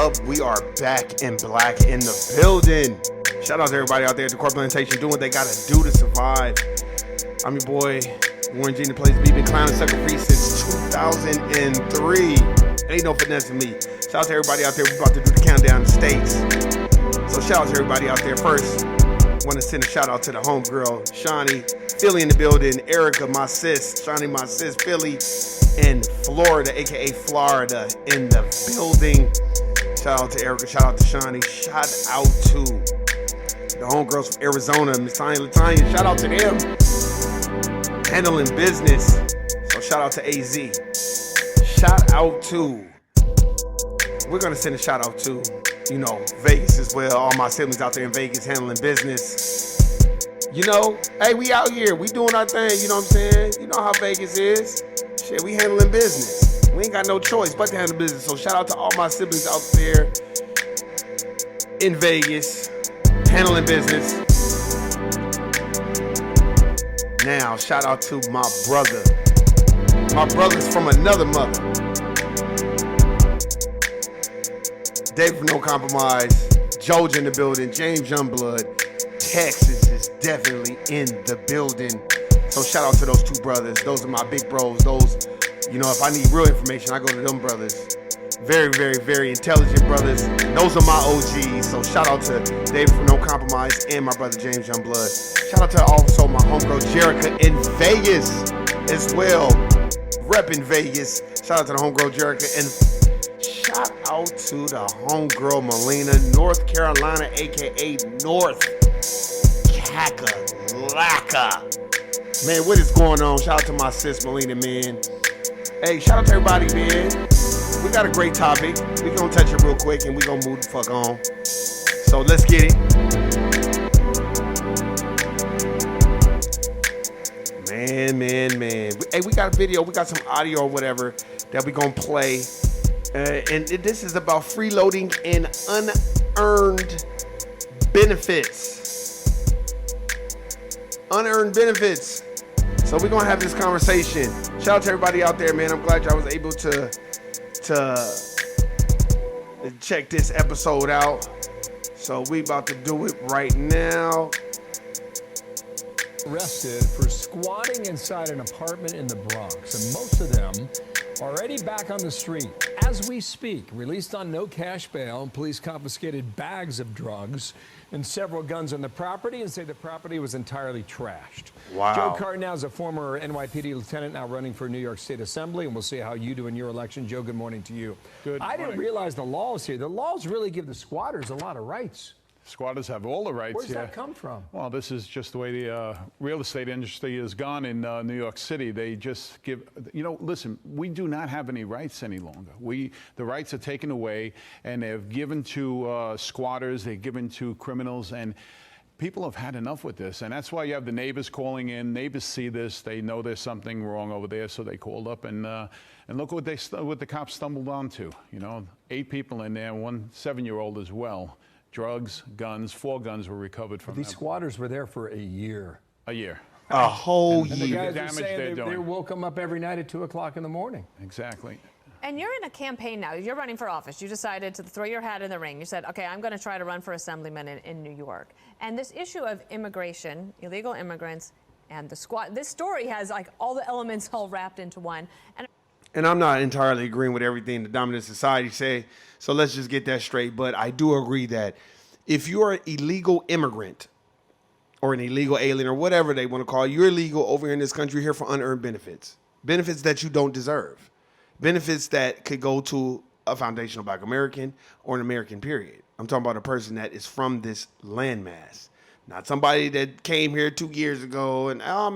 up? We are back in black in the building. Shout out to everybody out there at the Corporate Plantation doing what they gotta do to survive. I'm your boy, Warren G, the place B, been clowning Sucker Free since 2003. Ain't no finesse in me. Shout out to everybody out there. We about to do the countdown to states. So shout out to everybody out there. First, want to send a shout out to the homegirl, Shawnee, Philly in the building, Erica, my sis, Shawnee, my sis, Philly, and Florida, aka Florida, in the building. Shout out to Erica, shout out to Shawnee, shout out to the homegirls from Arizona, Miss Tanya Latanya, shout out to them. Handling business. So shout out to AZ. Shout out to, we're gonna send a shout out to, Vegas as well. All my siblings out there in Vegas handling business. Hey, we out here. We doing our thing, you know what I'm saying? You know how Vegas is. Shit, we handling business. We ain't got no choice but to handle business. So shout out to all my siblings out there in Vegas handling business. Now, shout out to my brother. My brother's from another mother. Dave from No Compromise. Georgia in the building. James Youngblood. Texas is definitely in the building. So shout out to those two brothers. Those are my big bros. Those, if I need real information, I go to them brothers. Very, very, very intelligent brothers. Those are my OGs. So shout out to Dave from No Compromise and my brother James Youngblood. Shout out to also my homegirl Jerica in Vegas as well. Reppin' Vegas. Shout out to the homegirl Jerica. And shout out to the homegirl Melina, North Carolina, aka North Kakalaka. Man, what is going on? Shout out to my sis Melina, man. Hey, shout out to everybody, man. We got a great topic. We gonna touch it real quick and we gonna move the fuck on. So let's get it. Man. Hey, we got a video, we got some audio or whatever that we gonna play. And this is about freeloading and unearned benefits. Unearned benefits. So we're gonna have this conversation. Shout out to everybody out there, man. I'm glad y'all was able to check this episode out. So we about to do it right now. Arrested for squatting inside an apartment in the Bronx, and most of them already back on the street as we speak. Released on no cash bail, police confiscated bags of drugs and several guns on the property and say the property was entirely trashed. Wow. Joe Cardinal is a former NYPD lieutenant now running for New York State Assembly, and we'll see how you do in your election. Joe, good morning to you. Good morning. I didn't realize the laws here. The laws really give the squatters a lot of rights. Squatters have all the rights. Where does that come from? Well, this is just the way the real estate industry has gone in New York City. They just give, listen, we do not have any rights any longer. The rights are taken away and they're given to squatters, they're given to criminals, and people have had enough with this. And that's why you have the neighbors calling in. Neighbors see this, they know there's something wrong over there, so they called up and look what the cops stumbled onto. 8 people in there, 1 7-year-old as well. Drugs, guns, 4 guns were recovered from These squatters were there for a year. A year. A whole And the year. guys are saying they woke them up every night at 2 o'clock in the morning. Exactly. And you're in a campaign now. You're running for office. You decided to throw your hat in the ring. You said, okay, I'm going to try to run for assemblyman in New York. And this issue of immigration, illegal immigrants, and the squat, this story has like all the elements all wrapped into one. And I'm not entirely agreeing with everything the dominant society say, so let's just get that straight. But I do agree that if you're an illegal immigrant or an illegal alien or whatever they want to call you, you're illegal over here in this country, here for unearned benefits. Benefits that you don't deserve. Benefits that could go to a foundational Black American or an American, period. I'm talking about a person that is from this landmass. Not somebody that came here 2 years ago and, no.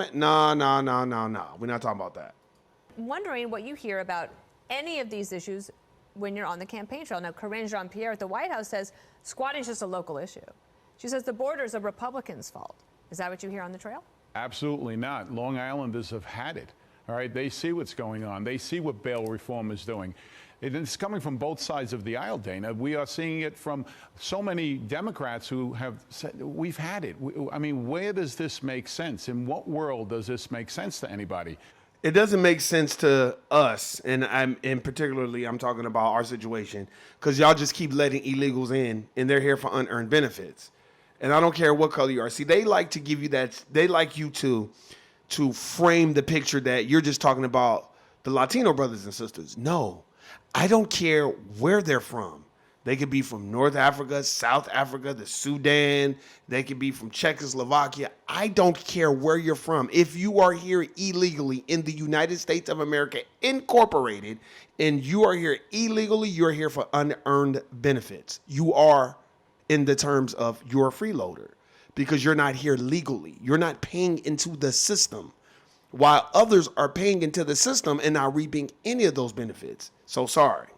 We're not talking about that. Wondering what you hear about any of these issues when you're on the campaign trail. Now, Corinne Jean-Pierre at the White House says squatting is just a local issue. She says the border is a Republican's fault. Is that what you hear on the trail? Absolutely not. Long Islanders have had it. All right, they see what's going on. They see what bail reform is doing. It's coming from both sides of the aisle, Dana. We are seeing it from so many Democrats who have said, we've had it. I mean, where does this make sense? In what world does this make sense to anybody? It doesn't make sense to us, and particularly I'm talking about our situation, because y'all just keep letting illegals in, and they're here for unearned benefits. And I don't care what color you are. See, they like to give you that. They like you to frame the picture that you're just talking about the Latino brothers and sisters. No, I don't care where they're from. They could be from North Africa, South Africa, the Sudan. They could be from Czechoslovakia. I don't care where you're from. If you are here illegally in the United States of America Incorporated, and you are here illegally, you're here for unearned benefits. You are, in the terms of, you're a freeloader because you're not here legally. You're not paying into the system, while others are paying into the system and not reaping any of those benefits. So sorry.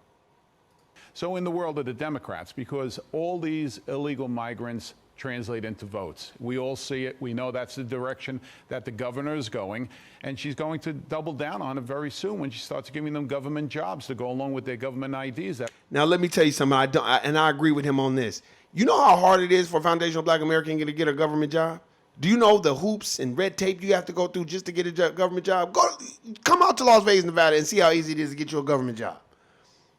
So in the world of the Democrats, because all these illegal migrants translate into votes. We all see it. We know that's the direction that the governor is going, and she's going to double down on it very soon when she starts giving them government jobs to go along with their government IDs. Now, let me tell you something. I agree with him on this. You know how hard it is for a foundational Black American to get a government job? Do you know the hoops and red tape you have to go through just to get a government job? Come out to Las Vegas, Nevada, and see how easy it is to get you a government job.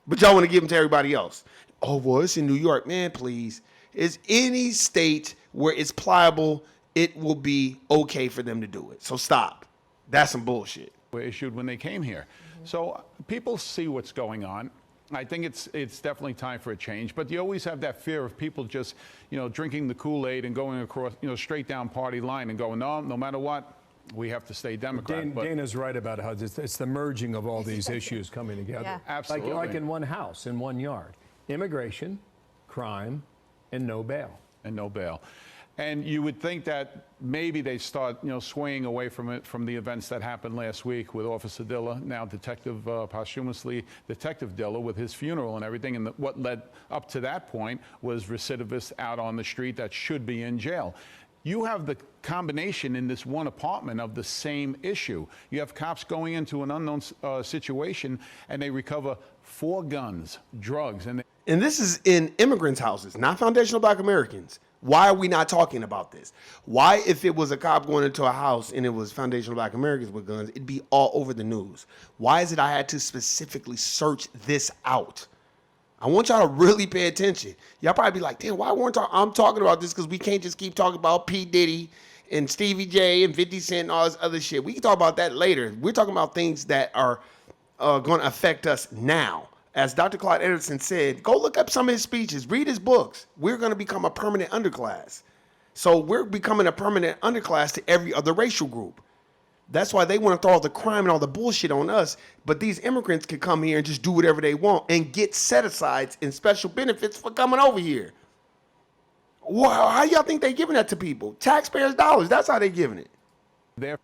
But y'all want to give them to everybody else. Oh, well, it's in New York. Man, please. It's any state where it's pliable, it will be okay for them to do it. So stop. That's some bullshit. Were issued when they came here. So people see what's going on. I think it's definitely time for a change, but you always have that fear of people just, drinking the Kool-Aid and going across, straight down party line and going, no matter what, we have to stay Democrat. Dana's right about how it's the merging of all these issues coming together. Yeah. Absolutely. Like in one house, in one yard. Immigration, crime, and no bail. And no bail. And you would think that maybe they start, swaying away from it, from the events that happened last week with Officer Dilla, now posthumously Detective Dilla, with his funeral and everything. And what led up to that point was recidivists out on the street that should be in jail. You have the combination in this one apartment of the same issue. You have cops going into an unknown situation, and they recover 4 guns, drugs, and this is in immigrants' houses, not foundational Black Americans. Why are we not talking about this? Why, if it was a cop going into a house and it was foundational Black Americans with guns, it'd be all over the news? Why is it I had to specifically search this out? I want y'all to really pay attention. Y'all probably be like, damn, why weren't I'm talking about this? Because we can't just keep talking about P. Diddy and Stevie J and 50 Cent and all this other shit. We can talk about that later. We're talking about things that are going to affect us now. As Dr. Claude Anderson said, go look up some of his speeches, read his books. We're going to become a permanent underclass. So we're becoming a permanent underclass to every other racial group. That's why they want to throw all the crime and all the bullshit on us. But these immigrants can come here and just do whatever they want and get set-asides and special benefits for coming over here. Wow, how y'all think they giving that to people? Taxpayers' dollars. That's how they giving it. there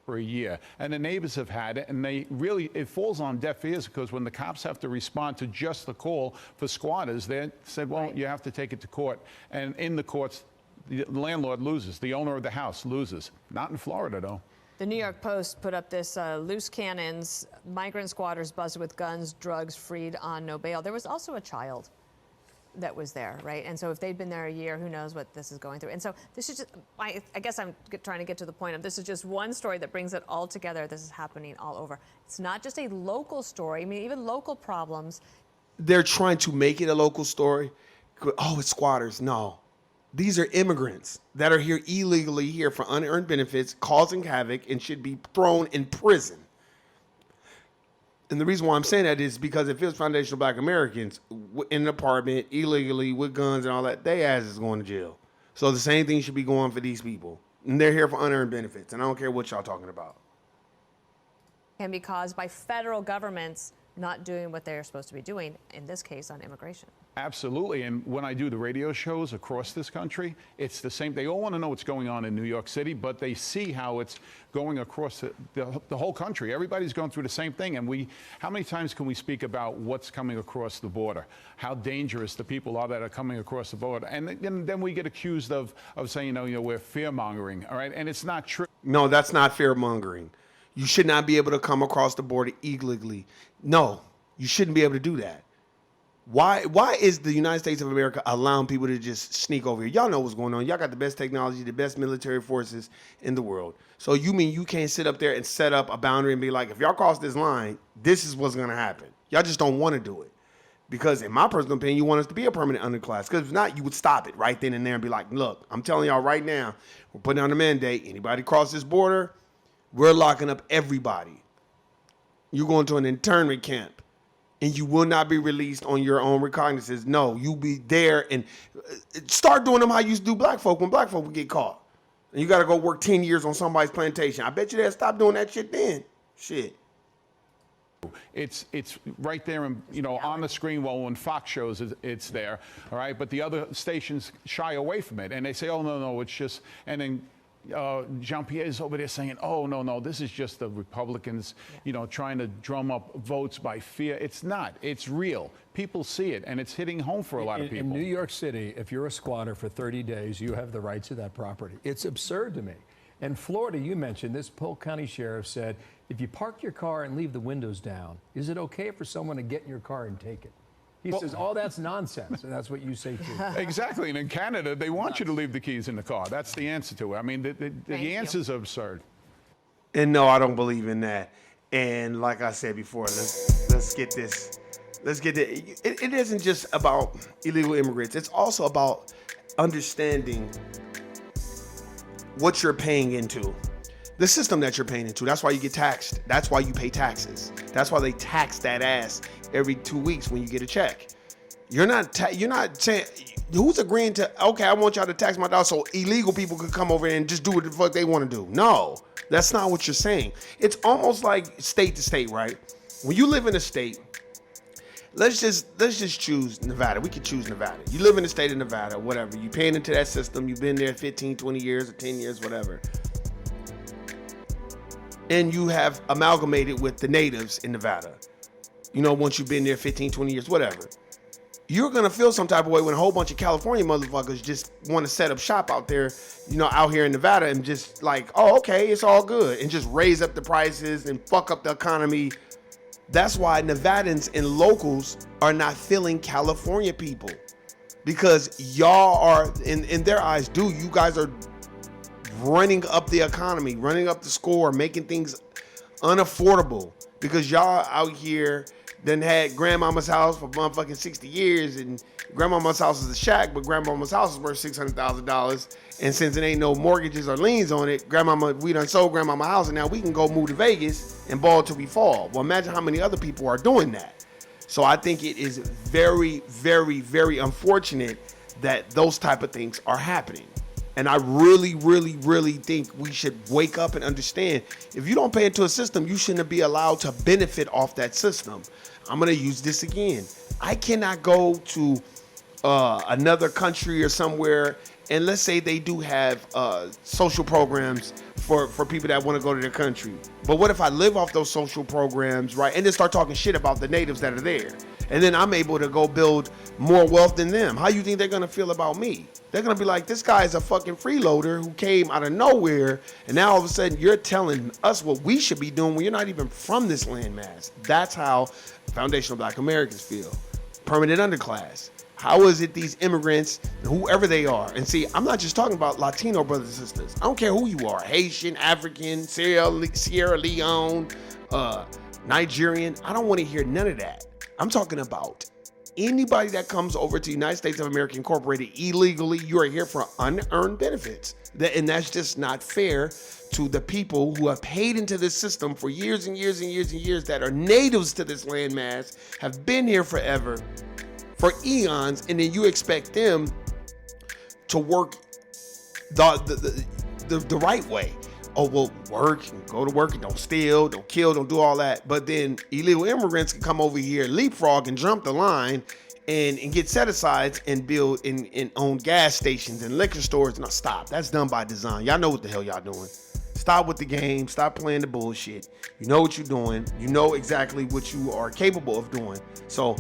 for a year. And the neighbors have had it, and it falls on deaf ears, because when the cops have to respond to just the call for squatters, they said, well, you have to take it to court. And in the courts, the landlord loses. The owner of the house loses. Not in Florida, though. The New York Post put up this loose cannons, migrant squatters busted with guns, drugs, freed on no bail. There was also a child that was there, right? And so if they'd been there a year, who knows what this is going through. And so this is just, I guess I'm trying to get to the point of, this is just one story that brings it all together. This is happening all over. It's not just a local story. I mean, even local problems. They're trying to make it a local story. Oh, it's squatters. No. These are immigrants that are here illegally, here for unearned benefits, causing havoc, and should be thrown in prison. And the reason why I'm saying that is because if it was foundational Black Americans in an apartment, illegally, with guns and all that, they ass is going to jail. So the same thing should be going for these people. And they're here for unearned benefits. And I don't care what y'all talking about. Can be caused by federal governments not doing what they're supposed to be doing, in this case on immigration. Absolutely. And when I do the radio shows across this country, it's the same. They all want to know what's going on in New York City, but they see how it's going across the whole country. Everybody's going through the same thing. And how many times can we speak about what's coming across the border, how dangerous the people are that are coming across the border? And then we get accused of saying, we're fear mongering. All right. And it's not true. No, that's not fear mongering. You should not be able to come across the border illegally. No, you shouldn't be able to do that. Why is the United States of America allowing people to just sneak over here? Y'all know what's going on. Y'all got the best technology, the best military forces in the world. So you mean you can't sit up there and set up a boundary and be like, if y'all cross this line, this is what's going to happen. Y'all just don't want to do it. Because in my personal opinion, you want us to be a permanent underclass. Because if not, you would stop it right then and there and be like, look, I'm telling y'all right now, we're putting out a mandate. Anybody cross this border, we're locking up everybody. You're going to an internment camp. And you will not be released on your own recognizance. No, you be there and start doing them how you used to do black folk when black folk would get caught. And you got to go work 10 years on somebody's plantation. I bet you they'll stop doing that shit then. Shit. It's right there, on the screen. Well, when Fox shows it, it's there, all right. But the other stations shy away from it, and they say, "Oh no, it's just." And then Jean-Pierre is over there saying, "Oh no, this is just the Republicans, trying to drum up votes by fear." It's not. It's real. People see it, and it's hitting home for a lot of people. In New York City, if you're a squatter for 30 days, you have the right to that property. It's absurd to me. In Florida, you mentioned this. Polk County Sheriff said, if you park your car and leave the windows down, is it okay for someone to get in your car and take it? He says, oh, that's nonsense, and that's what you say too. Exactly, and in Canada, they want you to leave the keys in the car. That's the answer to it. I mean, the answers are absurd. And no, I don't believe in that. And like I said before, let's get this. Let's get it. It isn't just about illegal immigrants. It's also about understanding what you're paying into. The system that you're paying into. That's why you get taxed. That's why you pay taxes. That's why they tax that ass every 2 weeks when you get a check. You're not saying, who's agreeing to, okay, I want y'all to tax my dollar so illegal people could come over and just do what the fuck they want to do. No, that's not what you're saying. It's almost like state to state, right? When you live in a state, let's just choose Nevada. We could choose Nevada. You live in the state of Nevada, whatever. You paying into that system. You've been there 15, 20 years or 10 years, whatever. And you have amalgamated with the natives in Nevada. Once you've been there 15, 20 years, whatever. You're going to feel some type of way when a whole bunch of California motherfuckers just want to set up shop out there, out here in Nevada and just like, oh, okay, it's all good. And just raise up the prices and fuck up the economy. That's why Nevadans and locals are not feeling California people. Because y'all are, in their eyes, you guys are running up the economy, running up the score, making things unaffordable because y'all out here then had grandmama's house for motherfucking 60 years and grandmama's house is a shack, but grandmama's house is worth $600,000. And since it ain't no mortgages or liens on it, we done sold grandmama's house and now we can go move to Vegas and ball till we fall. Well, imagine how many other people are doing that. So I think it is very, very, very unfortunate that those type of things are happening. And I really, really, really think we should wake up and understand if you don't pay into a system, you shouldn't be allowed to benefit off that system. I'm going to use this again. I cannot go to another country or somewhere and let's say they do have social programs for people that want to go to their country. But what if I live off those social programs, right? And then start talking shit about the natives that are there. And then I'm able to go build more wealth than them. How you think they're going to feel about me? They're going to be like, this guy is a fucking freeloader who came out of nowhere. And now all of a sudden you're telling us what we should be doing when you're not even from this landmass. That's how foundational Black Americans feel. Permanent underclass. How is it these immigrants, whoever they are, and see, I'm not just talking about Latino brothers and sisters. I don't care who you are, Haitian, African, Sierra Leone, Nigerian. I don't want to hear none of that. I'm talking about anybody that comes over to the United States of America Incorporated illegally. You are here for unearned benefits. And that's just not fair to the people who have paid into this system for years and years and years and years, that are natives to this landmass, have been here forever, for eons, and then you expect them to work the right way. Oh, well, work and go to work and don't steal, don't kill, don't do all that. But then illegal immigrants can come over here, leapfrog and jump the line and get set-asides and build and own gas stations and liquor stores. No, stop. That's done by design. Y'all know what the hell y'all doing. Stop with the game. Stop playing the bullshit. You know what you're doing. You know exactly what you are capable of doing. So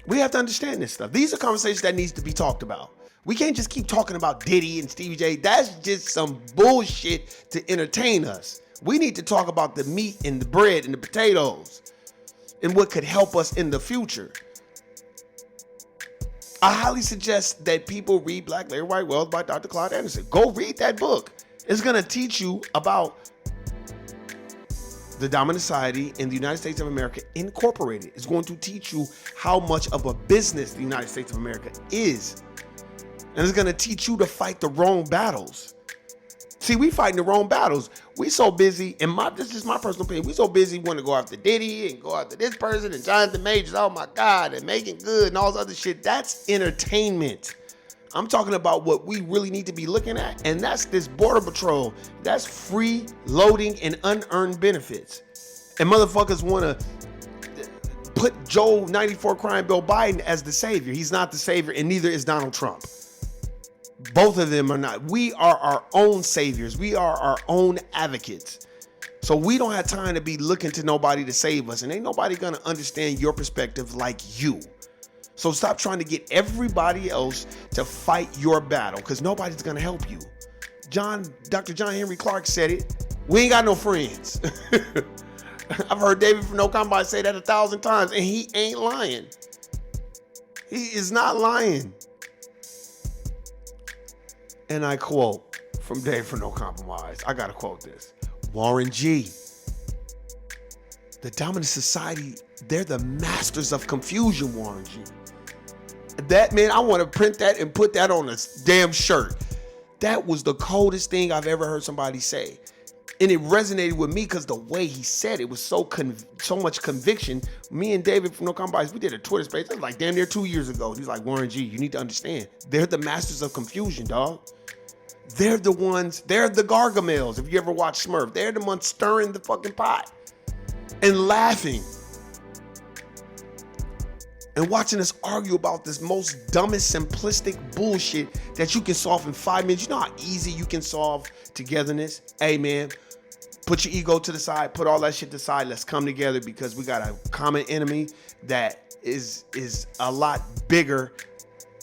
we have to understand this stuff. These are conversations that needs to be talked about. We can't just keep talking about Diddy and Stevie J. That's just some bullshit to entertain us. We need to talk about the meat and the bread and the potatoes and what could help us in the future. I highly suggest that people read Black Larry White Wealth by Dr. Claude Anderson. Go read that book. It's going to teach you about the dominant society in the United States of America Incorporated. It's going to teach you how much of a business the United States of America is. And it's going to teach you to fight the wrong battles. See, we fighting the wrong battles. We so busy, and this is my personal opinion, we so busy wanting to go after Diddy and go after this person and Jonathan Majors, oh my God, and Making Good and all this other shit. That's entertainment. I'm talking about what we really need to be looking at, and that's this Border Patrol. That's free loading and unearned benefits. And motherfuckers want to put Joe 94 crime Bill Biden as the savior. He's not the savior, and neither is Donald Trump. Both of them are not. We are our own saviors. We are our own advocates. So we don't have time to be looking to nobody to save us. And ain't nobody going to understand your perspective like you. So stop trying to get everybody else to fight your battle, because nobody's going to help you. Dr. John Henry Clark said it. We ain't got no friends. I've heard David from No Combine say that 1,000 times, and he ain't lying. He is not lying. And I quote from Dave for No Compromise. I got to quote this. Warren G. The dominant society, they're the masters of confusion, Warren G. That, man, I want to print that and put that on a damn shirt. That was the coldest thing I've ever heard somebody say. And it resonated with me because the way he said it was so much conviction. Me and David from No Compromise, we did a Twitter space. That was like damn near 2 years ago. He's like, Warren G, you need to understand. They're the masters of confusion, dog. They're the ones, they're the Gargamels. If you ever watch Smurf, they're the ones stirring the fucking pot and laughing and watching us argue about this most dumbest, simplistic bullshit that you can solve in 5 minutes. You know how easy you can solve togetherness? Hey, man, put your ego to the side, put all that shit to the side. Let's come together because we got a common enemy that is a lot bigger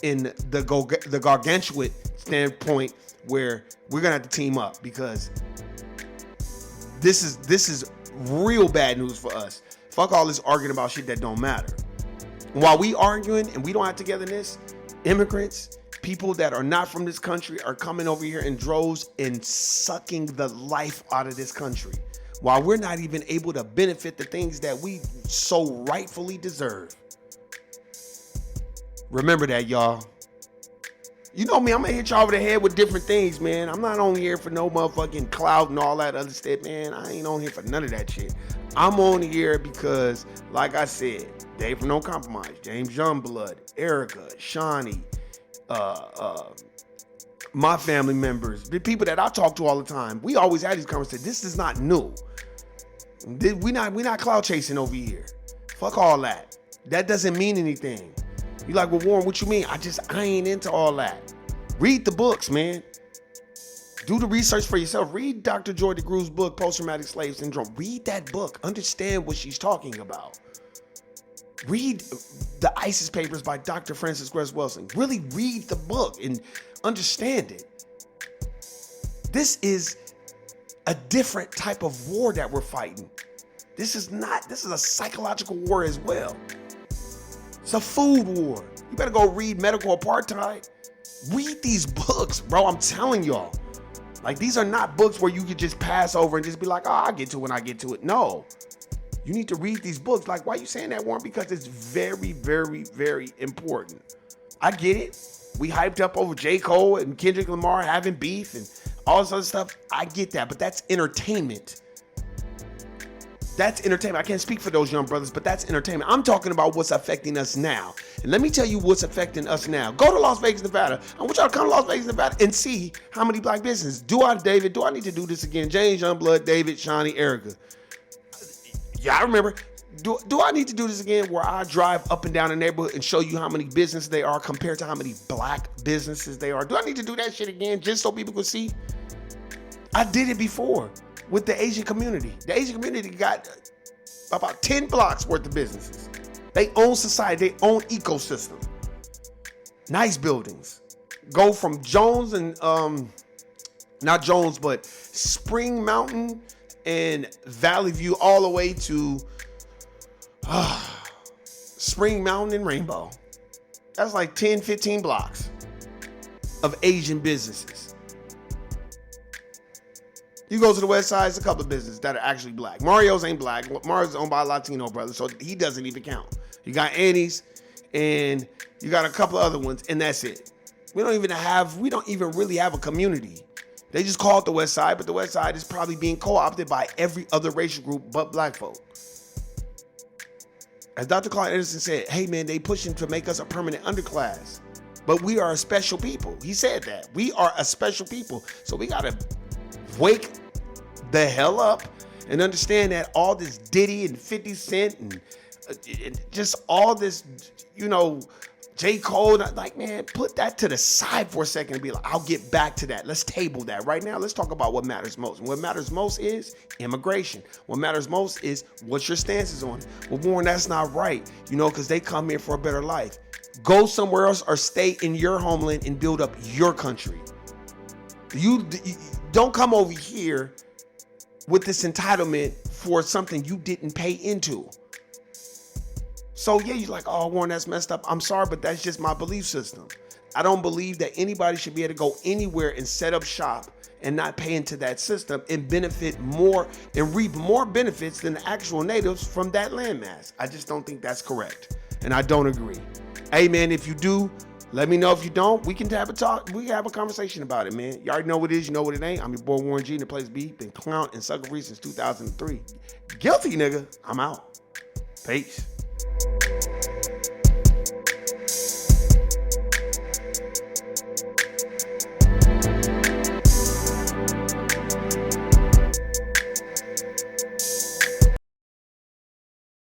in the gargantuan standpoint, where we're gonna have to team up, because this is real bad news for us. Fuck all this arguing about shit that don't matter. While we arguing and we don't have togetherness, immigrants, people that are not from this country are coming over here in droves and sucking the life out of this country, while we're not even able to benefit the things that we so rightfully deserve. Remember that, y'all. You know me, I'm gonna hit y'all over the head with different things, man. I'm not on here for no motherfucking clout and all that other stuff, man. I ain't on here for none of that shit. I'm on here because, like I said, Dave from No Compromise, James Youngblood, Erica, Shawnee, my family members, the people that I talk to all the time, we always had these conversations. This is not new. We not clout chasing over here. Fuck all that. That doesn't mean anything. You like, well, Warren, what you mean? I ain't into all that. Read the books, man. Do the research for yourself. Read Dr. Joy DeGroove's book, Post-Traumatic Slave Syndrome. Read that book. Understand what she's talking about. Read the ISIS papers by Dr. Francis Grace Wilson. Really read the book and understand it. This is a different type of war that we're fighting. This is a psychological war as well. It's a food war. You better go read Medical Apartheid. Read these books, bro. I'm telling y'all. Like, these are not books where you could just pass over and just be like, oh, I'll get to it when I get to it. No. You need to read these books. Like, why are you saying that, Warren? Because it's very, very, very important. I get it. We hyped up over J. Cole and Kendrick Lamar having beef and all this other stuff. I get that, but that's entertainment. That's entertainment. I can't speak for those young brothers, but that's entertainment. I'm talking about what's affecting us now. And let me tell you what's affecting us now. Go to Las Vegas, Nevada. I want y'all to come to Las Vegas, Nevada and see how many black businesses. Do I need to do this again? James, Youngblood, David, Shawnee, Erica. Yeah, I remember. Do I need to do this again, where I drive up and down the neighborhood and show you how many businesses they are compared to how many black businesses they are? Do I need to do that shit again just so people can see? I did it before with the Asian community. The Asian community got about 10 blocks worth of businesses. They own society, they own ecosystem. Nice buildings. Go from Jones and, not Jones, but Spring Mountain and Valley View all the way to Spring Mountain and Rainbow. That's like 10, 15 blocks of Asian businesses. You go to the west side, it's a couple of businesses that are actually black. Mario's ain't black. Mario's owned by a Latino brother, so he doesn't even count. You got Annie's, and you got a couple of other ones, and that's it. We don't even really have a community. They just call it the west side, but the west side is probably being co-opted by every other racial group but black folk. As Dr. Clark Anderson said, hey man, they pushing to make us a permanent underclass. But we are a special people. He said that. We are a special people. So we gotta wake the hell up and understand that all this Diddy and 50 Cent and just all this, J. Cole, like, man, put that to the side for a second and be like, I'll get back to that. Let's table that. Right now, let's talk about what matters most. And what matters most is immigration. What matters most is what your stance is on it. Well, Warren, that's not right, because they come here for a better life. Go somewhere else or stay in your homeland and build up your country. You don't come over here with this entitlement for something you didn't pay into. So yeah, you're like, oh, Warren, that's messed up. I'm sorry, but that's just my belief system. I don't believe that anybody should be able to go anywhere and set up shop and not pay into that system and benefit more and reap more benefits than the actual natives from that landmass. I just don't think that's correct. And I don't agree. Hey man, if you do, let me know. If you don't, we can have a talk. We can have a conversation about it, man. You already know what it is. You know what it ain't. I'm your boy Warren G. The place B. Been clown and sucker free since 2003. Guilty, nigga. I'm out. Peace.